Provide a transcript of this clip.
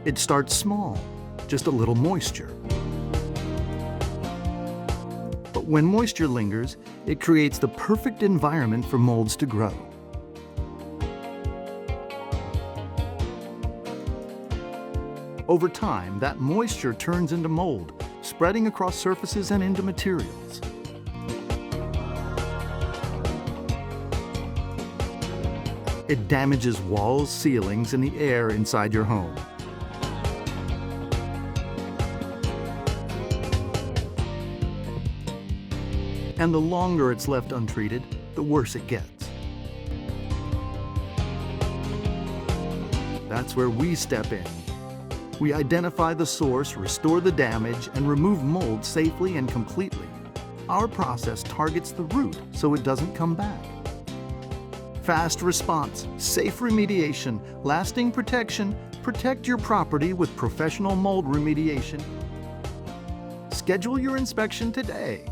It starts small, just a little moisture. But when moisture lingers, it creates the perfect environment for molds to grow. Over time, that moisture turns into mold, spreading across surfaces and into materials. It damages walls, ceilings, and the air inside your home. And the longer it's left untreated, the worse it gets. That's where we step in. We identify the source, restore the damage, and remove mold safely and completely. Our process targets the root so it doesn't come back. Fast response, safe remediation, lasting protection. Protect your property with professional mold remediation. Schedule your inspection today.